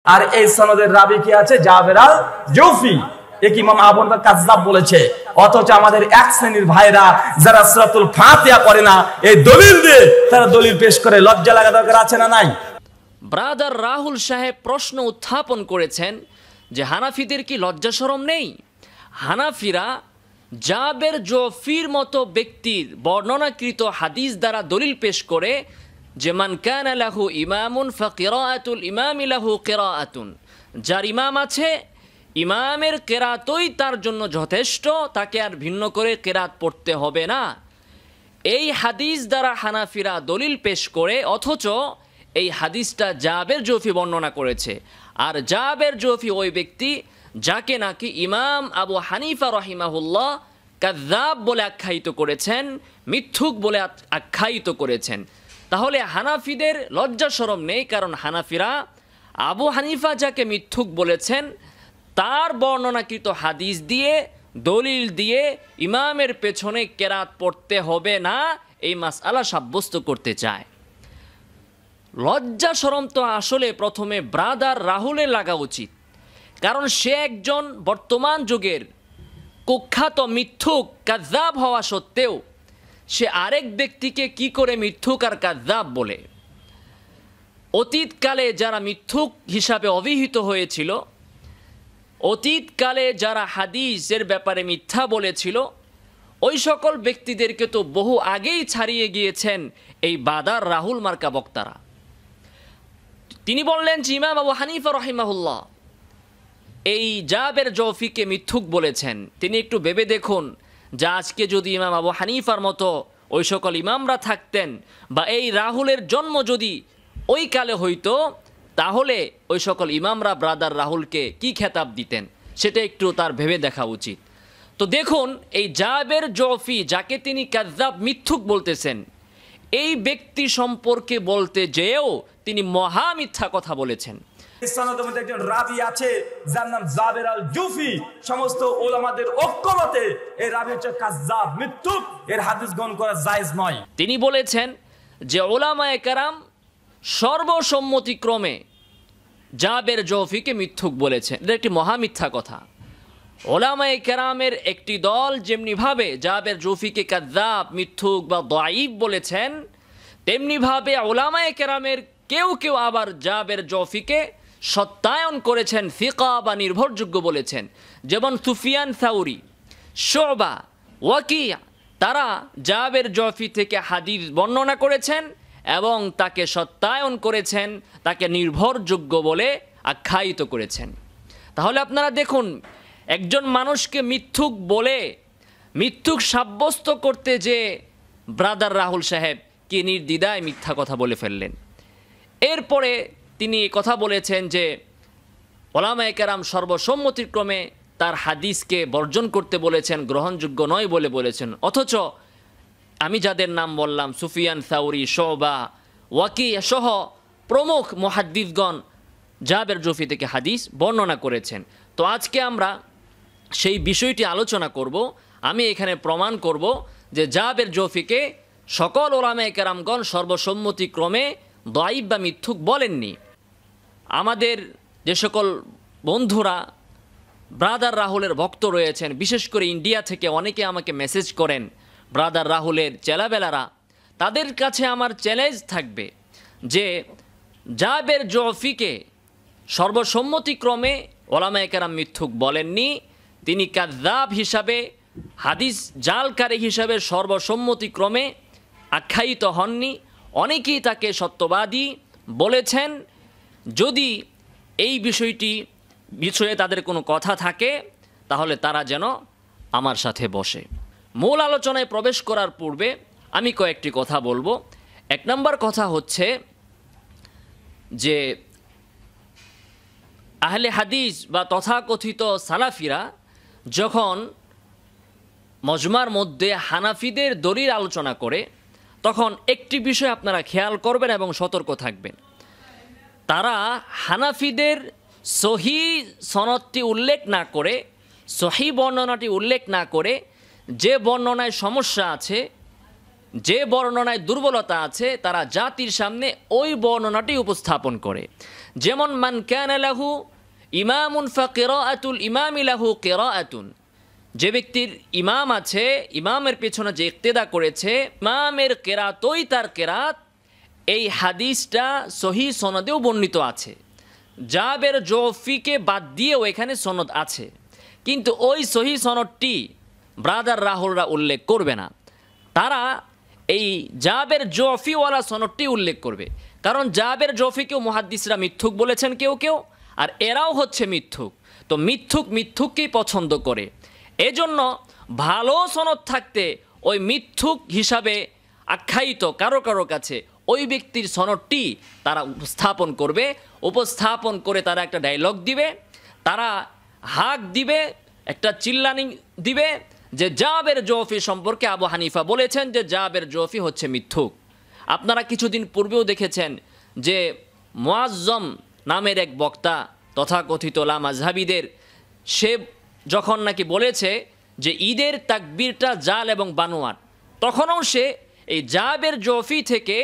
আর এই সনদের রাবি কি আছে? জাবের আল জৌফি। এক ইমাম আবু হানিফা কাযযাব বলেছে, অথচ আমাদের এক শ্রেণীর ভাইরা যারা সূরাতুল ফাতিহা পড়ে না, এই দলিল দিয়ে তারা দলিল পেশ করে। লজ্জা লাগা দরকার আছে না নাই? ব্রাদার রাহুল সাহেব প্রশ্ন উত্থাপন করেছেন যে হানাফিদের কি লজ্জা শরম নেই? হানাফিরা জাবের জৌফির মতো ব্যক্তির বর্ণনাকৃত হাদিস দ্বারা দলিল পেশ করে যে মান কানা লাহু ইমামুন ফাকিরাআতুল ইমামি লাহু কিরাআতুন, যার ইমাম আছে ইমামের কেরাতই তার জন্য যথেষ্ট, তাকে আর ভিন্ন করে কেরাত পড়তে হবে না। এই হাদিস দ্বারা হানাফিরা দলিল পেশ করে, অথচ এই হাদিসটা জাবের জৌফি বর্ণনা করেছে। আর জাবের জৌফি ওই ব্যক্তি যাকে নাকি ইমাম আবু হানিফা রহিমাহুল্লাহ কাযযাব বলে আখ্যায়িত করেছেন, মিথ্যুক বলে আখ্যায়িত করেছেন। তাহলে হানাফিদের লজ্জা শরম নেই, কারণ হানাফিরা আবু হানিফা যাকে মিথ্যুক বলেছেন তার বর্ণনাকৃত হাদিস দিয়ে দলিল দিয়ে ইমামের পেছনে কেরাত পড়তে হবে না এই মাসআলা সাব্যস্ত করতে চায়। লজ্জা শরম তো আসলে প্রথমে ব্রাদার রাহুলের লাগা উচিত, কারণ সে একজন বর্তমান যুগের কুখ্যাত মিথ্যুক কাযযাব হওয়া সত্ত্বেও সে আরেক ব্যক্তিকে কি করে মিথ্যুক আর কাযযাব বলে। অতীতকালে যারা মিথ্যুক হিসাবে অভিহিত হয়েছিল, অতীতকালে যারা হাদিসের ব্যাপারে মিথ্যা বলেছিল, ওই সকল ব্যক্তিদেরকে তো বহু আগেই ছাড়িয়ে গিয়েছেন এই বাদার রাহুল মার্কা বক্তারা। তিনি বললেন যে ইমাম আবু হানিফা রহিমাহুল্লাহ এই জাবের জৌফিকে মিথ্যুক বলেছেন। তিনি একটু ভেবে দেখুন যে আজকে যদি ইমাম আবু হানিফার মতো ওই সকল ইমামরা থাকতেন বা এই রাহুলের জন্ম যদি ওই কালে হইতো, তাহলে ওই সকল ইমামরা ব্রাদার রাহুলকে কি খেতাব দিতেন সেটা একটু তার ভেবে দেখা উচিত। তো দেখুন, এই জাবের জৌফি যাকে তিনি কাযযাব মিথ্যুক বলতেছেন, এই ব্যক্তি সম্পর্কে বলতে যেও তিনি মহা মিথ্যা কথা বলেছেন। সনদের মধ্যে একজন রাবি আছে যার নাম জাবের আল জৌফি। সমস্ত উলামাদের ঐক্যমতে এই রাবি হচ্ছে কাযযাব, মিথ্যুক, এর হাদিস গ্রহণ করা জায়েজ নয়। তিনি বলেছেন যে উলামায়ে কেরাম সর্বসম্মতিক্রমে জাবের জৌফিকে মিথ্যুক বলেছেন। এটা একটি মহা মিথ্যা কথা। উলামায়ে কেরামের একটি দল যেমনিভাবে জাবের জৌফিকে কাযযাব, মিথ্যুক বা দাঈফ বলেছেন, তেমনিভাবে উলামায়ে কেরামের কেউ কেউ আবার জাবের জৌফিকে সত্যায়ন করেছেন, ফিকা বা নির্ভরযোগ্য বলেছেন। যেমন সুফিয়ান সাউরি, শুবা, ওয়াকিয়া, তারা জাবের জৌফি থেকে হাদিস বর্ণনা করেছেন এবং তাকে সত্যায়ন করেছেন, তাকে নির্ভরযোগ্য বলে আখ্যায়িত করেছেন। তাহলে আপনারা দেখুন, একজন মানুষকে মিথ্যুক বলে মিথ্যুক সাব্যস্ত করতে যে ব্রাদার রাহুল সাহেব কি নির্দ্বিধায় মিথ্যা কথা বলে ফেললেন। এরপরে তিনি কথা বলেছেন যে উলামায়ে কেরাম সর্বসম্মতিক্রমে তার হাদিসকে বর্জন করতে বলেছেন, গ্রহণযোগ্য নয় বলে বলেছেন। অথচ আমি যাদের নাম বললাম, সুফিয়ান সাউরি, শুবা, ওয়াকিয়া সহ প্রমুখ মুহাদ্দিসগণ জাবের জৌফি থেকে হাদিস বর্ণনা করেছেন। তো আজকে আমরা সেই বিষয়টি আলোচনা করব। আমি এখানে প্রমাণ করব যে জাবের জৌফিকে সকল উলামায়ে কেরামগণ সর্বসম্মতিক্রমে দাঈফ বা মিথ্যুক বলেননি। আমাদের যে সকল বন্ধুরা ব্রাদার রাহুলের ভক্ত রয়েছেন, বিশেষ করে ইন্ডিয়া থেকে অনেকে আমাকে মেসেজ করেন, ব্রাদার রাহুলের চেলাবেলারা, তাদের কাছে আমার চ্যালেঞ্জ থাকবে যে জাবের জৌফিকে সর্বসম্মতিক্রমে উলামায়ে কেরাম মিথ্যুক বলেননি। তিনি কাযযাব হিসাবে, হাদিস জালকারী হিসাবে সর্বসম্মতিক্রমে আখ্যায়িত হননি। অনেকেই তাকে সত্যবাদী বলেছেন। যদি এই বিষয়ে তাদের কোনো কথা থাকে তাহলে তারা যেন আমার সাথে বসে। মূল আলোচনায় প্রবেশ করার পূর্বে আমি কয়েকটি কথা বলবো। এক নম্বর কথা হচ্ছে যে আহলে হাদিস বা তথাকথিত সালাফিরা যখন মজমার মধ্যে হানাফিদের দলিল আলোচনা করে, তখন একটি বিষয় আপনারা খেয়াল করবেন এবং সতর্ক থাকবেন। তারা হানাফিদের সহি সনদটি উল্লেখ না করে, সহি বর্ণনাটি উল্লেখ না করে, যে বর্ণনায় সমস্যা আছে যে বর্ণনায় দুর্বলতা আছে তারা জাতির সামনে ওই বর্ণনাটি উপস্থাপন করে। যেমন মান কানা লাহু ইমামুন ফাকিরাআতুল ইমামি লাহু কিরাআতুন, যে ব্যক্তির ইমাম আছে, ইমামের পেছনে যে ইক্তেদা করেছে, ইমামের কেরাতই তার কেরাত, এই হাদিসটা সহি সনদেও বর্ণিত আছে। জাবের জৌফিকে বাদ দিয়েও এখানে সনদ আছে, কিন্তু ওই সহি সনদটি ব্রাদার রাহুলরা উল্লেখ করবে না। তারা এই জাবের জৌফিওয়ালা সনদটি উল্লেখ করবে, কারণ জাবের জৌফিকেও মুহাদ্দিসরা মিথ্যুক বলেছেন কেউ কেউ, আর এরাও হচ্ছে মিথ্যুক। তো মিথ্যুককেই পছন্দ করে। এজন্য ভালো সনদ থাকতে ওই মিথ্যুক হিসাবে আখ্যায়িত কারো কাছে ওই ব্যক্তির সনদটি তারা উপস্থাপন করে তারা একটা ডায়লগ দিবে, তারা হাক দিবে, একটা চিল্লানি দিবে যে জাবের জৌফি সম্পর্কে আবু হানিফা বলেছেন যে জাবের জৌফি হচ্ছে মিথ্যুক। আপনারা কিছুদিন পূর্বেও দেখেছেন যে মুআজ্জম নামের এক বক্তা তথাকথিত লামাযহাবীদের, সে যখন নাকি বলেছে যে ঈদের তাকবীরটা জাল এবং বানোয়াট, তখনও সে এই জাবের জৌফি থেকে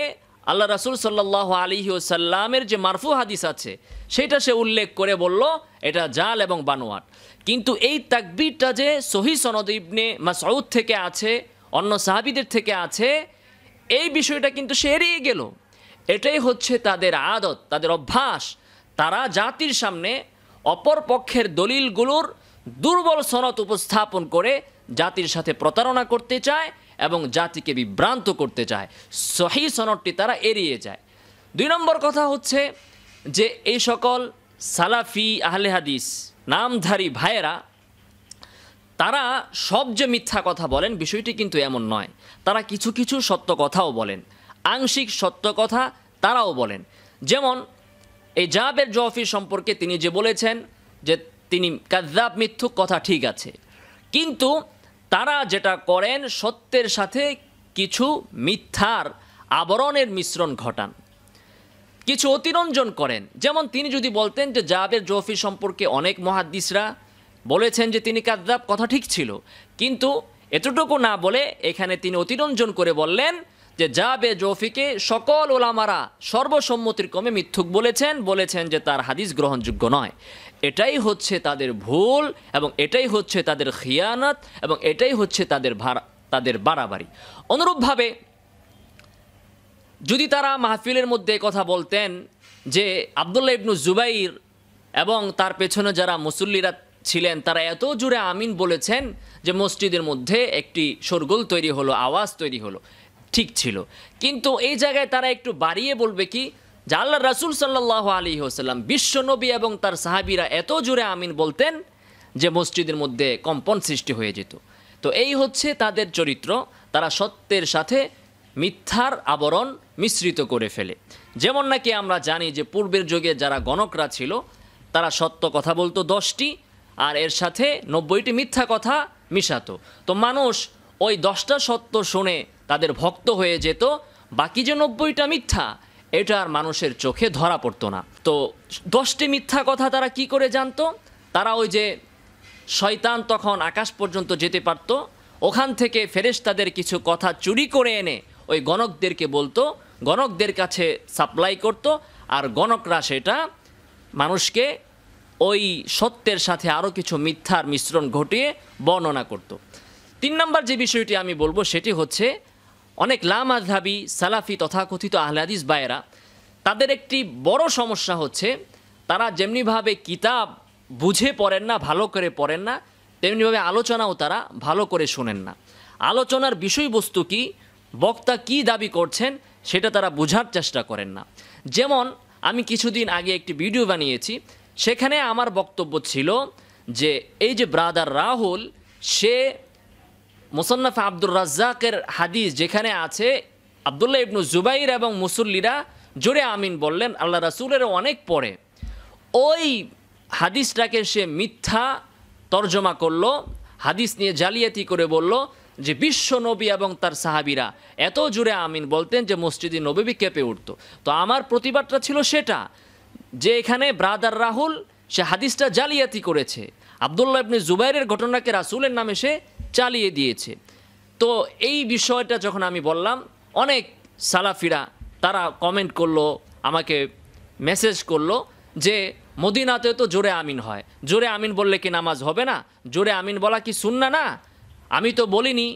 আল্লাহ রাসূল সাল্লাল্লাহু আলাইহি ওয়াসাল্লামের যে মারফু হাদিস আছে সেটা সে উল্লেখ করে বলল এটা জাল এবং বানোয়াট। কিন্তু এই তাকবীরটা যে সহি সনদ ইবনে মাসউদ থেকে আছে, অন্য সাহাবীদের থেকে আছে, এই বিষয়টা কিন্তু সে এড়িয়ে গেল। এটাই হচ্ছে তাদের আদত, তাদের অভ্যাস। তারা জাতির সামনে অপর পক্ষের দলিলগুলোর দুর্বল সনদ উপস্থাপন করে জাতির সাথে প্রতারণা করতে চায় এবং জাতিকে বিভ্রান্ত করতে চায়। সহি সনদটি তারা এড়িয়ে যায়। 2 নম্বর কথা হচ্ছে যে এই সকল সালাফি আহলে হাদিস নামধারী ভাইয়েরা, তারা সব যে মিথ্যা কথা বলেন বিষয়টি কিন্তু এমন নয়। তারা কিছু কিছু সত্য কথাও বলেন, আংশিক সত্য কথা তারাও বলেন। যেমন এই জাবের জৌফি সম্পর্কে তিনি যে বলেছেন যে তিনি কাযযাব মিথ্যুক, কথা ঠিক আছে, কিন্তু তারা যেটা করেন সত্যের সাথে কিছু মিথ্যার আবরণের মিশ্রণ ঘটান, কিছু অতিরঞ্জন করেন। যেমন তিনি যদি বলতেন যে জাবের জৌফি সম্পর্কে অনেক মুহাদ্দিসরা বলেছেন যে তিনি কাযযাব, কথা ঠিক ছিল, কিন্তু এতটুকু না বলে এখানে তিনি অতিরঞ্জন করে বললেন যে জাবের জৌফিকে সকল ওলামারা সর্বসম্মতিক্রমে মিথ্যুক বলেছেন যে তার হাদিস গ্রহণযোগ্য নয়। এটাই হচ্ছে তাদের ভুল এবং এটাই হচ্ছে তাদের খিয়ানত এবং এটাই হচ্ছে তাদের বাড়াবাড়ি। অনুরূপভাবে যদি তারা মাহফিলের মধ্যে কথা বলতেন যে আব্দুল্লাহ ইবনু জুবাইর এবং তার পেছনে যারা মুসল্লিরা ছিলেন তারা এত জোরে আমিন বলেছেন যে মসজিদের মধ্যে একটি শোরগোল তৈরি হলো, আওয়াজ তৈরি হলো, ঠিক ছিল। কিন্তু এই জায়গায় তারা একটু বাড়িয়ে বলবে কি যে আল্লাহ রাসূল সাল্লাল্লাহু আলাইহি ওয়াসাল্লাম বিশ্বনবী এবং তার সাহাবীরা এত জোরে আমিন বলতেন যে মসজিদের মধ্যে কম্পন সৃষ্টি হয়ে যেত। তো এই হচ্ছে তাদের চরিত্র, তারা সত্যের সাথে মিথ্যার আবরণ মিশ্রিত করে ফেলে। যেমন নাকি আমরা জানি যে পূর্বের যুগে যারা গণকরা ছিল তারা সত্য কথা বলতো 10টি আর এর সাথে 90টি মিথ্যা কথা মিশাতো। তো মানুষ ওই 10টা সত্য শুনে তাদের ভক্ত হয়ে যেত, বাকি যে 90টা মিথ্যা এটা আর মানুষের চোখে ধরা পড়তো না। তো 10টি মিথ্যা কথা তারা কি করে জানতো? তারা ওই যে শয়তান তখন আকাশ পর্যন্ত যেতে পারত, ওখান থেকে ফেরেশতাদের কিছু কথা চুরি করে এনে ওই গণকদেরকে বলতো, গণকদের কাছে সাপ্লাই করত, আর গণকরা সেটা মানুষকে ওই সত্যের সাথে আরও কিছু মিথ্যার মিশ্রণ ঘটিয়ে বর্ণনা করত। 3 নম্বর যে বিষয়টি আমি বলবো সেটি হচ্ছে অনেক লামাযহাবী সালাফি তথাকথিত আহলে হাদিস ভাইয়েরা, তাদের একটি বড় সমস্যা হচ্ছে তারা যেমনিভাবে কিতাব বুঝে পড়েন না, ভালো করে পড়েন না, তেমনিভাবে আলোচনাও তারা ভালো করে শোনেন না। আলোচনার বিষয়বস্তু কি, বক্তা কি দাবি করছেন সেটা তারা বোঝার চেষ্টা করেন না। যেমন আমি কিছুদিন আগে একটি ভিডিও বানিয়েছি, সেখানে আমার বক্তব্য ছিল যে এই যে ব্রাদার রাহুল, সে মুসান্নাফ আব্দুর রাজ্জাকের হাদিস যেখানে আছে আব্দুল্লাহ ইবনু জুবাইর এবং মুসল্লিরা জোরে আমিন বললেন আল্লাহ রাসূলের অনেক পরে, ওই হাদিসটাকে সে মিথ্যা তর্জমা করলো, হাদিস নিয়ে জালিয়াতি করে বলল যে বিশ্ব নবী এবং তার সাহাবীরা এত জোরে আমিন বলতেন যে মসজিদে নববী কেঁপে উঠত। তো আমার প্রতিবাদটা ছিল সেটা যে এখানে ব্রাদার রাহুল সে হাদিসটা জালিয়াতি করেছে, আব্দুল্লাহ ইবনে জুবাইরের ঘটনাকে রাসূলের নামে সে চালিয়ে দিয়েছে। তো এই বিষয়টা যখন আমি বললাম, অনেক সালাফিরা তারা কমেন্ট করলো, আমাকে মেসেজ করলো যে মদিনাতে তো জোরে আমিন হয়, জোরে আমিন বললে কি নামাজ হবে না? জোরে আমিন বলা কি সুন্নাহ না? আমি তো বলিনি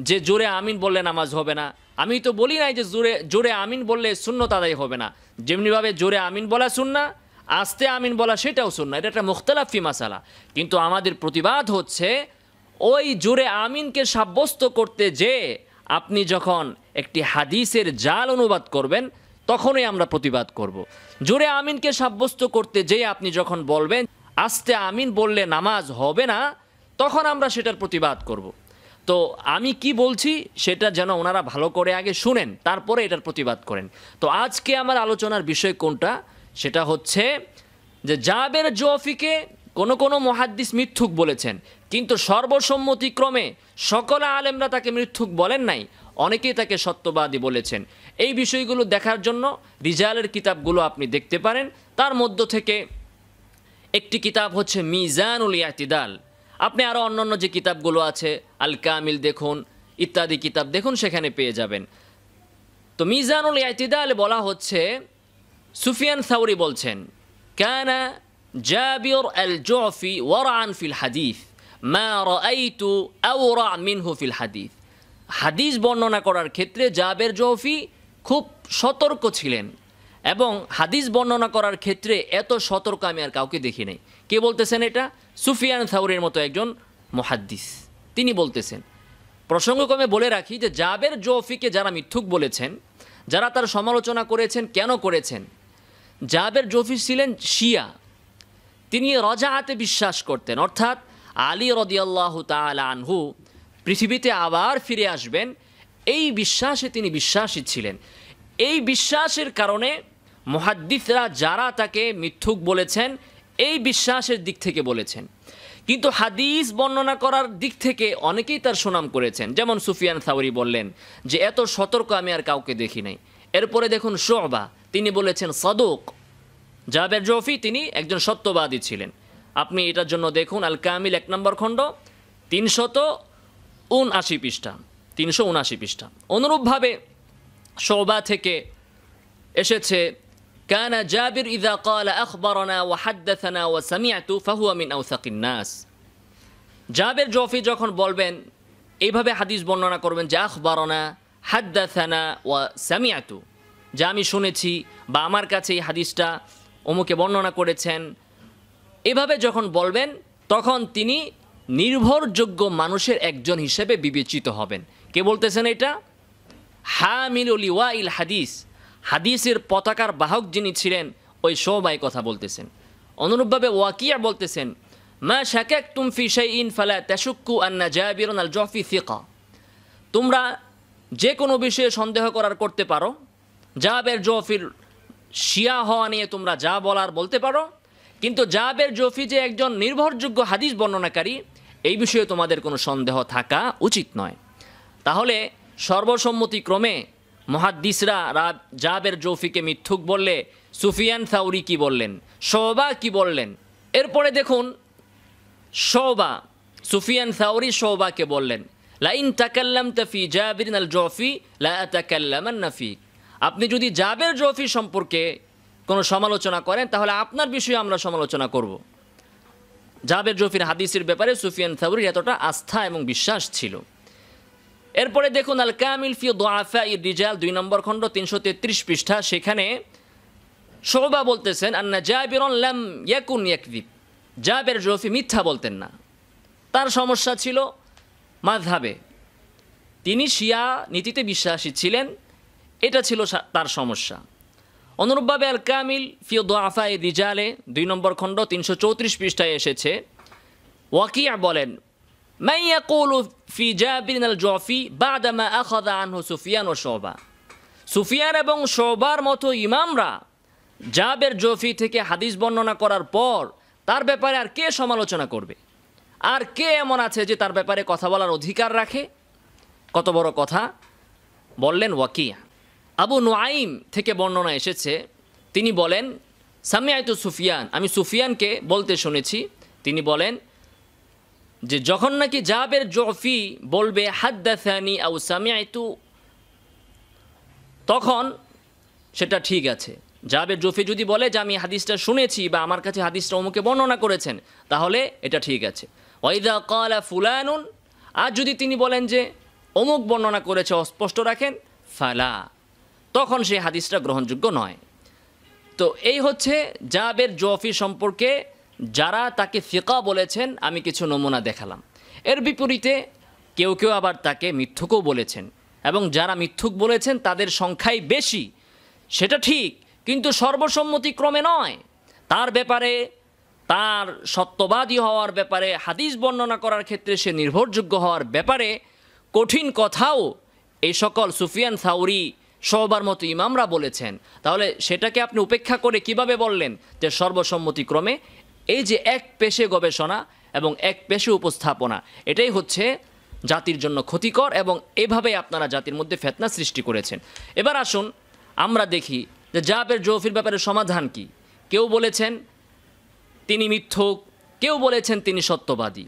যে জোরে আমিন বললে নামাজ হবে না, আমি তো বলি নাই যে জোরে জোরে আমিন বললে সুন্নত আদায় হবে না। যেমনিভাবে জোরে আমিন বলা সুন্নাহ, আস্তে আমিন বলা সেটাও সুন্নাহ, এটা একটা মুখতালাফি মাসালা। কিন্তু আমাদের প্রতিবাদ হচ্ছে ওই জোরে আমিনকে সাব্যস্ত করতে যে আপনি যখন একটি হাদিসের জাল অনুবাদ করবেন তখনই আমরা প্রতিবাদ করব। জোরে আমিনকে সাব্যস্ত করতে যে আপনি যখন বলবেন আস্তে আমিন বললে নামাজ হবে না, তখন আমরা সেটার প্রতিবাদ করব। তো আমি কি বলছি সেটা যেন ওনারা ভালো করে আগে শুনেন, তারপরে এটার প্রতিবাদ করেন। তো আজকে আমার আলোচনার বিষয় কোনটা? সেটা হচ্ছে যে জাবের জুফিকে কোনো মুহাদ্দিস মিথ্যুক বলেছেন, কিন্তু সর্বসম্মতিক্রমে সকল আলেমরা তাকে মিথ্যুক বলেন নাই, অনেকেই তাকে সত্যবাদী বলেছেন। এই বিষয়গুলো দেখার জন্য রিজালের কিতাবগুলো আপনি দেখতে পারেন। তার মধ্য থেকে একটি কিতাব হচ্ছে মিজানুল ইতিদাল। আপনি আরও অন্যান্য যে কিতাবগুলো আছে, আল কামিল দেখুন, ইত্যাদি কিতাব দেখুন, সেখানে পেয়ে যাবেন। তো মিজানুল ইতিদালে বলা হচ্ছে, সুফিয়ান সাউরি বলছেন, কানা জাবির আল জুফি ওয়ারান ফিল হাদিস মা রাআইতু আওরা মিনহু ফিল হাদিস। হাদিস বর্ণনা করার ক্ষেত্রে জাবের জুফি খুব সতর্ক ছিলেন, এবং হাদিস বর্ণনা করার ক্ষেত্রে এত সতর্ক আমি আর কাউকে দেখি নাই। কে বলতেছেন এটা? সুফিয়ান সাউরির মতো একজন মুহাদ্দিস, তিনি বলতেছেন। প্রসঙ্গক্রমে বলে রাখি যে জাবের জুফিকে যারা মিথ্যুক বলেছেন, যারা তার সমালোচনা করেছেন, কেন করেছেন? জাবের জুফি ছিলেন শিয়া, তিনি রজাআতে বিশ্বাস করতেন, অর্থাৎ আলী রাদিয়াল্লাহু তাআলা আনহু পৃথিবীতে আবার ফিরে আসবেন, এই বিশ্বাসে তিনি বিশ্বাসী ছিলেন। এই বিশ্বাসের কারণে মুহাদ্দিসরা যারা তাকে মিথ্যুক বলেছেন, এই বিশ্বাসের দিক থেকে বলেছেন। কিন্তু হাদিস বর্ণনা করার দিক থেকে অনেকেই তার সুনাম করেছেন, যেমন সুফিয়ান সাউরি বললেন যে এত সতর্ক আমি আর কাউকে দেখি নাই। এরপরে দেখুন শুবা, তিনি বলেছেন সাদুক। জাবের জুফি তিনি একজন সত্যবাদী ছিলেন। আপনি এটার জন্য দেখুন আল কামিল 1 নম্বর খণ্ড 379 পৃষ্ঠা, 379 পৃষ্ঠা। অনুরূপভাবে শুবা থেকে এসেছে, কানা জাবির ইযা ক্বালা আখবারানা ওয়া হাদাসানা ওয়া সামি'তু ফাহুয়া মিন আওসাকিন নাস। জাবের জুফি যখন বলবেন, এইভাবে হাদিস বর্ণনা করবেন যে আখবারানা, হাদাসানা ওয়া সামি'তু, যা আমি শুনেছি বা আমার কাছে এই হাদিসটা অমুকে বর্ণনা করেছেন, এভাবে যখন বলবেন তখন তিনি নির্ভরযোগ্য মানুষের একজন হিসেবে বিবেচিত হবেন। কে বলতেছেন এটা? হামিলুল লিওয়াইল হাদিস, হাদিসের পতাকার বাহক যিনি ছিলেন ওই শুবাই কথা বলতেছেন। অনুরূপভাবে ওয়াকিয়া বলতেছেন, মা শাকাকতুম ফি শাইইন ফালা তাশুক্কু আন্না জাবিরুন আল জুফি সিকা। তোমরা যে কোনো বিষয়ে সন্দেহ করার করতে পারো, জাবের জুফির শিয়া হওয়া নিয়ে তোমরা যা বলার বলতে পারো, কিন্তু জাবের জুফি যে একজন নির্ভরযোগ্য হাদিস বর্ণনাকারী, এই বিষয়ে তোমাদের কোনো সন্দেহ থাকা উচিত নয়। তাহলে সর্বসম্মতিক্রমে মুহাদ্দিসরা জাবের জুফিকে মিথ্যুক বললে সুফিয়ান সাউরি কি বললেন, শুবা কি বললেন। এরপরে দেখুন শুবা, সুফিয়ান সাউরি শুবাকে বললেন, লাইন তাকাল্লামতা ফি জাবির আল জুফি লা আতাকাল্লামান্না ফিক। আপনি যদি জাবের জুফি সম্পর্কে কোনো সমালোচনা করেন তাহলে আপনার বিষয়ে আমরা সমালোচনা করব। জাবের জুফির হাদিসের ব্যাপারে সুফিয়ান সাউরির এতটা আস্থা এবং বিশ্বাস ছিল। এরপরে দেখুন আল কামিল ফি দুআফাইর রিজাল 2 নম্বর খণ্ড 333 পৃষ্ঠা, সেখানে শুবা বলতেছেন, আন্না জাবিরুন লাম ইয়াকুন ইয়াকযিব। জাবের জুফি মিথ্যা বলতেন না, তার সমস্যা ছিল মাযহাবে, তিনি শিয়া নীতিতে বিশ্বাসী ছিলেন, এটা ছিল তার সমস্যা। অনুরূপভাবে আল কামিল ফি দুআফাইর রিজালে 2 নম্বর খণ্ড 334 পৃষ্ঠায় এসেছে, ওয়াকিয়া বলেন, মান ইয়াকুলু ফি জাবির আল জুফি বাদামা আখাযা আনহু সুফিয়ান ও শুবা। সুফিয়ান এবং শুবার মতো ইমামরা জাবের জুফি থেকে হাদিস বর্ণনা করার পর তার ব্যাপারে আর কে সমালোচনা করবে? আর কে এমন আছে যে তার ব্যাপারে কথা বলার অধিকার রাখে? কত বড় কথা বললেন ওয়াকিয়া। আবু নুআইম থেকে বর্ণনা এসেছে, তিনি বলেন, সামিআতু সুফিয়ান, আমি সুফিয়ানকে বলতে শুনেছি, তিনি বলেন, যে যখন নাকি জাবের জুফি বলবে হাদ্দাসানি আও সামিআতু, তখন সেটা ঠিক আছে। জাবের জুফি যদি বলে যে আমি হাদিসটা শুনেছি বা আমার কাছে হাদিসটা অমুকে বর্ণনা করেছেন, তাহলে এটা ঠিক আছে। ওয়াইদা ক্বালা ফুলানুন, আর যদি তিনি বলেন যে অমুক বর্ণনা করেছে, অস্পষ্ট রাখেন, ফালা, তখন সেই হাদিসটা গ্রহণযোগ্য নয়। তো এই হচ্ছে জাবের জুফি সম্পর্কে যারা তাকে ফিকা বলেছেন, আমি কিছু নমুনা দেখালাম। এর বিপরীতে কেউ কেউ আবার তাকে মিথ্যুকও বলেছেন, এবং যারা মিথ্যুক বলেছেন তাদের সংখ্যাই বেশি, সেটা ঠিক, কিন্তু সর্বসম্মতিক্রমে নয়। তার ব্যাপারে, তার সত্যবাদী হওয়ার ব্যাপারে, হাদিস বর্ণনা করার ক্ষেত্রে সে নির্ভরযোগ্য হওয়ার ব্যাপারে কঠিন কথাও এই সকল সুফিয়ান থাউরি, শোবার মতো ইমামরা বলেছেন। তাহলে সেটাকে আপনি উপেক্ষা করে কিভাবে বললেন যে সর্বসম্মতিক্রমে? এই যে এক পেশে গবেষণা এবং এক পেশে উপস্থাপনা, এটাই হচ্ছে জাতির জন্য ক্ষতিকর, এবং এভাবে আপনারা জাতির মধ্যে ফিতনা সৃষ্টি করেছেন। এবার আসুন আমরা দেখি যে জাবের জুফির ব্যাপারে সমাধান কি। কেউ বলেছেন তিনি মিথ্যুক, কেউ বলেছেন তিনি সত্যবাদী।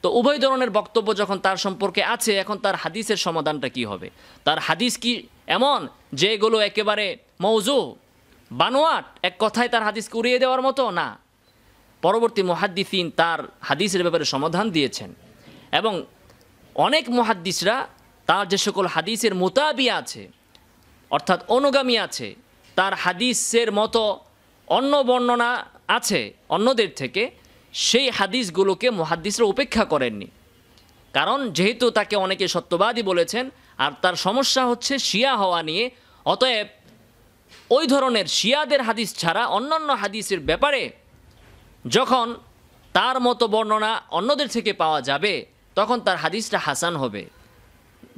তো উভয় ধরনের বক্তব্য যখন তার সম্পর্কে আছে, এখন তার হাদিসের সমাধানটা কি হবে? তার হাদিস কি এমন যে এগুলো একেবারে মওজু, বানোয়াট, এক কথায় তার হাদিসকে উড়িয়ে দেওয়ার মতো? না, পরবর্তী মুহাদ্দিসিন তার হাদিসের ব্যাপারে সমাধান দিয়েছেন, এবং অনেক মুহাদ্দিসরা তার যে সকল হাদিসের মুতাবি আছে, অর্থাৎ অনুগামী আছে, তার হাদিসের মতো অন্য বর্ণনা আছে অন্যদের থেকে, সেই হাদিসগুলোকে মুহাদ্দিসরা উপেক্ষা করেননি। কারণ যেহেতু তাকে অনেকে সত্যবাদী বলেছেন, আর তার সমস্যা হচ্ছে শিয়া হওয়া নিয়ে, অতএব ওই ধরনের শিয়াদের হাদিস ছাড়া অন্যান্য হাদিসের ব্যাপারে যখন তার মতো বর্ণনা অন্যদের থেকে পাওয়া যাবে, তখন তার হাদিসটা হাসান হবে,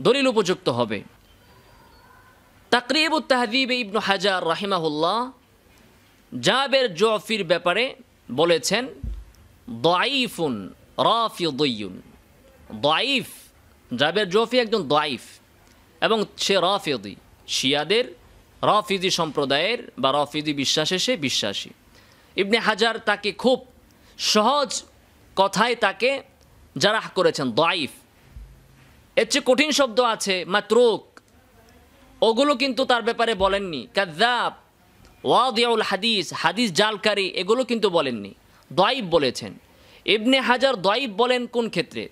দলিল উপযুক্ত হবে। তাকরিবুত তাহযীবে ইবনে হাজার রাহিমাহুল্লাহ জাবের জুফির ব্যাপারে বলেছেন দাঈফুন রাফিদিয়ুন। দাঈফ, জাবের জুফি একজন দাঈফ, এবং সে রাফিদি, শিয়াদের রাফিদি সম্প্রদায়ের বা রাফিদি বিশ্বাসে সে বিশ্বাসী। ইবনে হাজার তাকে খুব সহজ কথায় তাকে জারাহ করেছেন দাঈফ। এর চেয়ে কঠিন শব্দ আছে মাতরুক, ওগুলো কিন্তু তার ব্যাপারে বলেননি। কাযযাব, ওয়াদিউল হাদিস, হাদিস জালকারী, এগুলো কিন্তু বলেননি, দাঈফ বলেছেন। ইবনে হাজার দাঈফ বলেন কোন ক্ষেত্রে?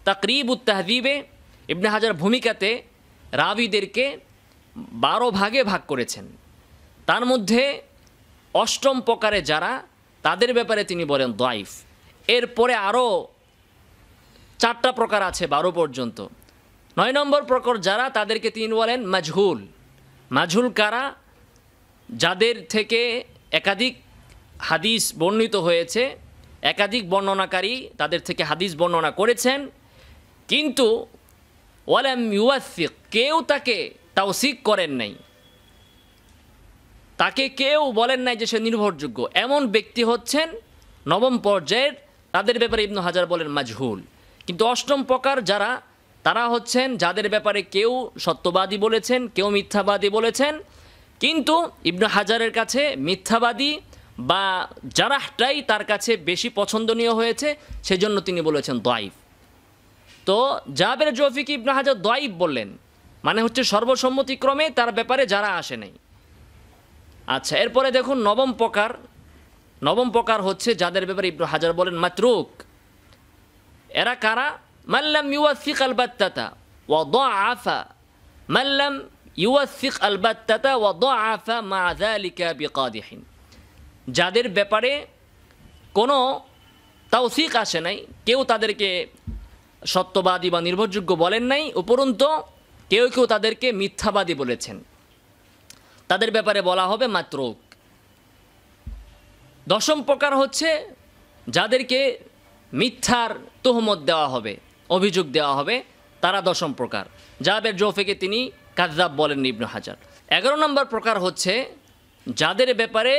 তাকরিবুত তাহযীবে ইবনে হাজার ভূমিকাতে রাবিদেরকে 12 ভাগে ভাগ করেছেন। তার মধ্যে অষ্টম প্রকারে যারা, তাদের ব্যাপারে তিনি বলেন দাঈফ। এরপরে আরও 4টা প্রকার আছে 12 পর্যন্ত। 9 নম্বর প্রকার যারা, তাদেরকে তিনি বলেন মাজহুল। মাজহুল কারা? যাদের থেকে একাধিক হাদিস বর্ণিত হয়েছে, একাধিক বর্ণনাকারী তাদের থেকে হাদিস বর্ণনা করেছেন, কিন্তু ওয়ালাম ইউয়াসিক, কেউ তাকে তাওসিক করেন নাই, তাকে কেউ বলেন নাই যে সে নির্ভরযোগ্য। এমন ব্যক্তি হচ্ছেন 9ম পর্যায়ের, তাদের ব্যাপারে ইবনে হাজার বলেন মাজহুল। কিন্তু 8ম প্রকার যারা, তারা হচ্ছেন যাদের ব্যাপারে কেউ সত্যবাদী বলেছেন, কেউ মিথ্যাবাদী বলেছেন, কিন্তু ইবনে হাজারের কাছে মিথ্যাবাদী বা জারাহটাই তার কাছে বেশি পছন্দনীয় হয়েছে, সেজন্য তিনি বলেছেন দাঈফ। তো জাবের জুফিকে ইবনে হাজার দাঈফ বললেন, মানে হচ্ছে সর্বসম্মতিক্রমে তার ব্যাপারে যারা আসে নাই। আচ্ছা, এরপরে দেখুন 9ম প্রকার। 9ম প্রকার হচ্ছে যাদের ব্যাপারে ইবনে হাজার বলেন মাতরুক। এরা কারা? মাল্লাম ইউয়াসিক আলবাত্তাতা ওয়া দাআফা, মাল্লাম ইউয়াসিক আলবাত্তাতা ওয়া দাআফা মা যালিকা বিকাদিহিন, যাদের ব্যাপারে কোনো তাওসিক আসে নাই, কেউ তাদেরকে সত্যবাদী বা নির্ভরযোগ্য বলেন নাই, উপরন্তু কেউ কেউ তাদেরকে মিথ্যাবাদী বলেছেন, তাদের ব্যাপারে বলা হবে মাতরুক। 10ম প্রকার হচ্ছে যাদেরকে মিথ্যার তুহমত দেওয়া হবে, অভিযোগ দেওয়া হবে, তারা 10ম প্রকার। জাবের জুফিকে তিনি কাযযাব বলেন ইবনে হাজার। 11 নম্বর প্রকার হচ্ছে যাদের ব্যাপারে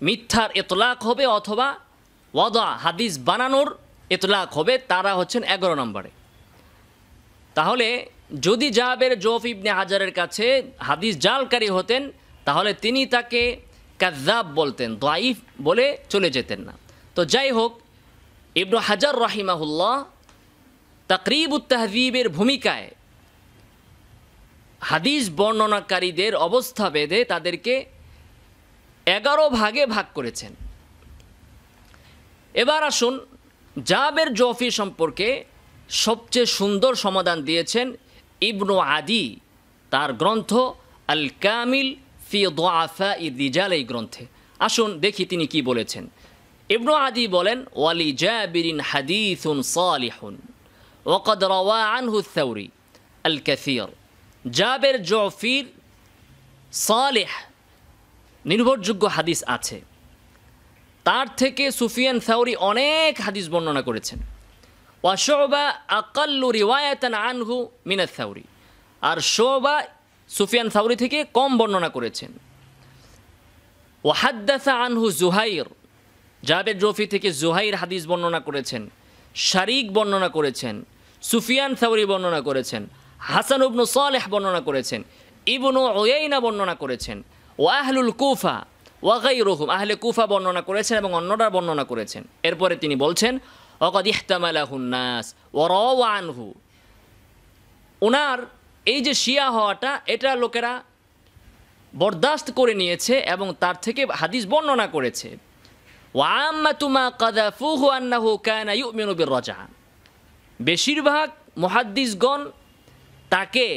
মিথ্যার ইতলাক হবে অথবা ওয়াদা, হাদিস বানানোর ইতলাক হবে, তারা হচ্ছেন 11 নম্বরে। তাহলে যদি জাবের জুফি ইবনে হাজারের কাছে হাদিস জালকারী হতেন, তাহলে তিনি তাকে কাযযাব বলতেন, দাঈফ বলে চলে যেতেন না। তো যাই হোক, ইবনু হাজার রাহিমাহুল্লাহ তাকরিবুত তাহযীবের ভূমিকায় হাদিস বর্ণনাকারীদের অবস্থা ভেদে তাদেরকে 11 ভাগে ভাগ করেছেন। এবার আসুন, জাবের জৌফি সম্পর্কে সবচেয়ে সুন্দর সমাধান দিয়েছেন ইবনু আদি তার গ্রন্থ আল কামিল ফি দুআফাই রিজাল, এই গ্রন্থে। আসুন দেখি তিনি কি বলেছেন। ইবনু আদি বলেন, ওয়ালি জাবিরিন হাদিসুন সালিহুন ওয়াকাদ রাওয়া আনহু আস-সাউরি আল কাসীর। জাবের জৌফির সালেহ নির্ভরযোগ্য হাদিস আছে, তার থেকে সুফিয়ান সাউরি অনেক হাদিস বর্ণনা করেছেন। ওয়া শুবা আকাল্লু রিওয়ায়াতান আনহু মিন আস-সাউরি, আর শুবা সুফিয়ান সাউরি থেকে কম বর্ণনা করেছেন। ওয়া হাদ্দাসা আনহু জুহাইর, জাবের জৌফি থেকে জুহাইর হাদিস বর্ণনা করেছেন, শারিক বর্ণনা করেছেন, সুফিয়ান সাউরি বর্ণনা করেছেন, হাসান ইবনু সালেহ বর্ণনা করেছেন, ইবনু উয়াইনা বর্ণনা করেছেন, ওয়া আহলুল কুফা ওয়া গায়রুহুম, আহলে কুফা বর্ণনা করেছেন এবং অন্যরা বর্ণনা করেছেন। এরপরে তিনি বলছেন, ওয়াকাদ ইহতামালাহুন নাস ওয়া রাওয়া আনহু, ওনার এই যে শিয়া হওয়াটা এটা লোকেরা বরদাস্ত করে নিয়েছে এবং তার থেকে হাদিস বর্ণনা করেছে। ওয়া আম্মাতু মা কাযাফুহু আন্নাহু কানা ইউমিনু বির-রাজআ, বেশিরভাগ মুহাদ্দিসগণ তাকে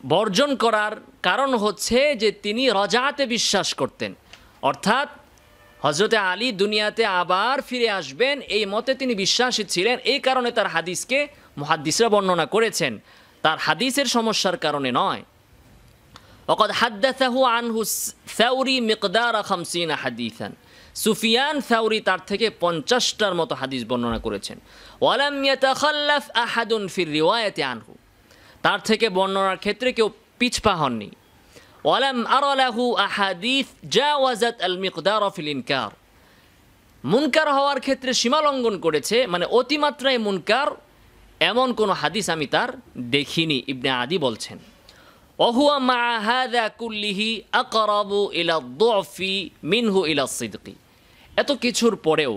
বর্জন করার কারণ হচ্ছে যে তিনি রজাতে বিশ্বাস করতেন, অর্থাৎ হযরতে আলী দুনিয়াতে আবার ফিরে আসবেন এই মতে তিনি বিশ্বাসী ছিলেন। এই কারণে তার হাদিসকে মুহাদ্দিসরা বর্ণনা করেছেন, তার হাদিসের সমস্যার কারণে নয়। ওয়াকাদ হাদ্দাসাহু আনহু সাউরি মিকদার 50 হাদিসান, সুফিয়ান সাউরি তার থেকে 50টার মতো হাদিস বর্ণনা করেছেন। ওয়ালাম ইয়াতাখাল্লাফ আহাদুন ফির রিওয়ায়াতি আনহু, তার থেকে বর্ণনার ক্ষেত্রে কেউ পিছপা হননি। ওয়ালাম আরা লাহু আহাদিস জাওয়াজাত আল মিকদার ফিল ইনকার, মুনকার হওয়ার ক্ষেত্রে সীমা লঙ্ঘন করেছে, মানে অতিমাত্রায় মুনকার, এমন কোনো হাদিস আমি তার দেখিনি, ইবনে আদি বলছেন। ওহুয়া মা হাযা কুল্লিহি আকরাবু ইলা দুফি মিনহু ইলা সিদকি, এত কিছুর পরেও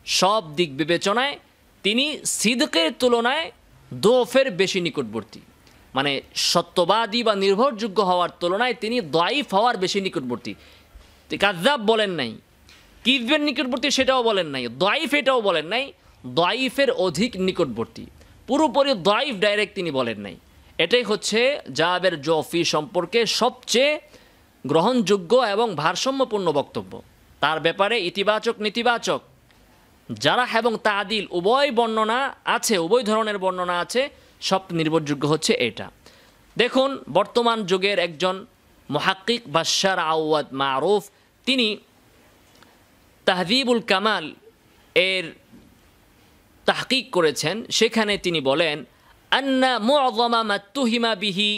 সব দিক বিবেচনায় তিনি সিদকের তুলনায় দোফের বেশি নিকটবর্তী, মানে সত্যবাদী বা নির্ভরযোগ্য হওয়ার তুলনায় তিনি দাঈফ হওয়ার বেশি নিকটবর্তী। কাযযাব বলেন নাই, কিযবের নিকটবর্তী সেটাও বলেন নাই, দাঈফ এটাও বলেন নাই, দাঈফের অধিক নিকটবর্তী, পুরোপুরি দাঈফ ডাইরেক্ট তিনি বলেন নাই। এটাই হচ্ছে জাবের জৌফি সম্পর্কে সবচেয়ে গ্রহণযোগ্য এবং ভারসাম্যপূর্ণ বক্তব্য। তার ব্যাপারে ইতিবাচক নেতিবাচক জারাহ এবং তাদিল উভয় বর্ণনা আছে, উভয় ধরনের বর্ণনা আছে, সব নির্ভরযোগ্য হচ্ছে এটা। দেখুন, বর্তমান যুগের একজন মুহাক্কিক বাশশার আওয়াদ মারুফ, তিনি তাহযীবুল কামাল এর তাহকিক করেছেন। সেখানে তিনি বলেন, আন্না মুআযামা মা তুহিমা বিহি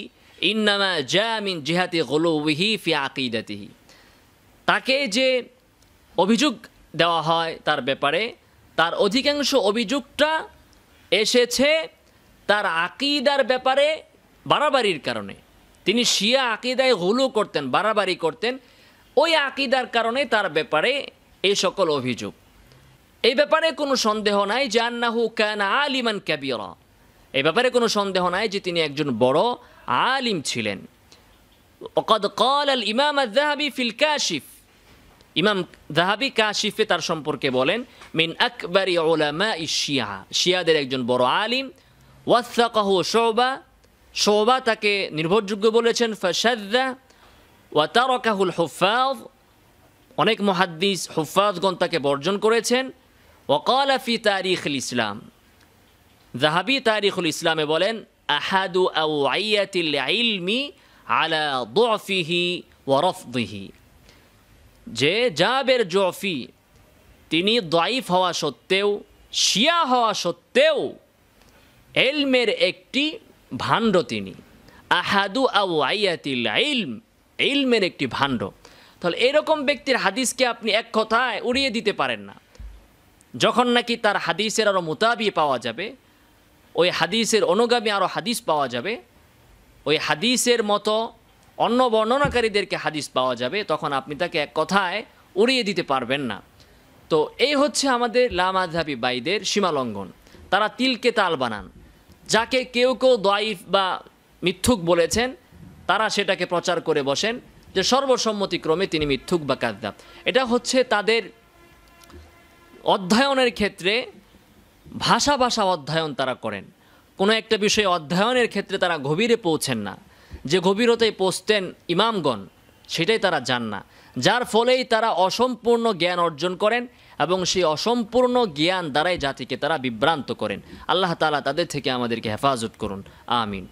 ইন্নামা জা মিন জিহাতি গুলুবিহি ফি আকিদাতিহি, তাকে যে অভিযোগ দেওয়া হয় তার ব্যাপারে, তার অধিকাংশ অভিযোগটা এসেছে তার আকিদার ব্যাপারে বাড়াবাড়ির কারণে। তিনি শিয়া আকিদায় গুলু করতেন, বাড়াবাড়ি করতেন, ওই আকিদার কারণে তার ব্যাপারে এই সকল অভিযোগ। এই ব্যাপারে কোনো সন্দেহ নাই যে আন্নাহু কানা আলিমান কাবীরা, এই ব্যাপারে কোনো সন্দেহ নাই যে তিনি একজন বড় আলিম ছিলেন। ওয়াকাদ ক্বালা আল ইমাম আয-যাহাবী ফিল কাশিফ, ইমাম যাহাবী কাশিফে তার সম্পর্কে বলেন, মিন আকবারি উলামাই শিয়া, শিয়াদের একজন বড় আলিম। ওয়াসাকাহু শুবা, শুবা তাকে নির্ভরযোগ্য বলেছেন। ফাশাযযা ওয়া তারাকাহুল হুফাজ, অনেক মুহাদ্দিস হুফাজগণ তাকে বর্জন করেছেন। ওয়াকালা ফি তারিখুল ইসলাম, যাহাবী তারিখুল ইসলামে বলেন, আহাদু আওয়াইয়াতিল ইলমি আলা দুফিহি ওয়া রাফদিহি, যে জাবের জৌফি তিনি দাঈফ হওয়া সত্ত্বেও, শিয়া হওয়া সত্ত্বেও ইলমের একটি ভাণ্ড তিনি। আহাদু আওয়াইয়াতিল ইলম, ইলমের একটি ভাণ্ড। তাহলে এরকম ব্যক্তির হাদিসকে আপনি এক কথায় উড়িয়ে দিতে পারেন না। যখন নাকি তার হাদিসের আরও মুতাবি পাওয়া যাবে, ওই হাদিসের অনুগামী আরও হাদিস পাওয়া যাবে, ওই হাদিসের মতো অন্য বর্ণনাকারীদেরকে হাদিস পাওয়া যাবে, তখন আপনি তাকে এক কথায় উড়িয়ে দিতে পারবেন না। তো এই হচ্ছে আমাদের লামাযহাবী বাইদের সীমালঙ্ঘন। তারা তিলকে তাল বানান, যাকে কেউ কেউ দাঈফ বা মিথ্যুক বলেছেন তারা সেটাকে প্রচার করে বসেন যে সর্বসম্মতিক্রমে তিনি মিথ্যুক বা কাযযাব। এটা হচ্ছে তাদের অধ্যয়নের ক্ষেত্রে ভাষা অধ্যয়ন তারা করেন, কোনো একটা বিষয়ে অধ্যয়নের ক্ষেত্রে তারা গভীরে পৌঁছেন না। যে গভীরতায় পৌঁছতেন ইমামগণ সেটাই তারা জান না, যার ফলেই তারা অসম্পূর্ণ জ্ঞান অর্জন করেন এবং সেই অসম্পূর্ণ জ্ঞান দ্বারাই জাতিকে তারা বিভ্রান্ত করেন। আল্লাহ তাআলা তাদের থেকে আমাদেরকে হেফাজত করুন, আমিন।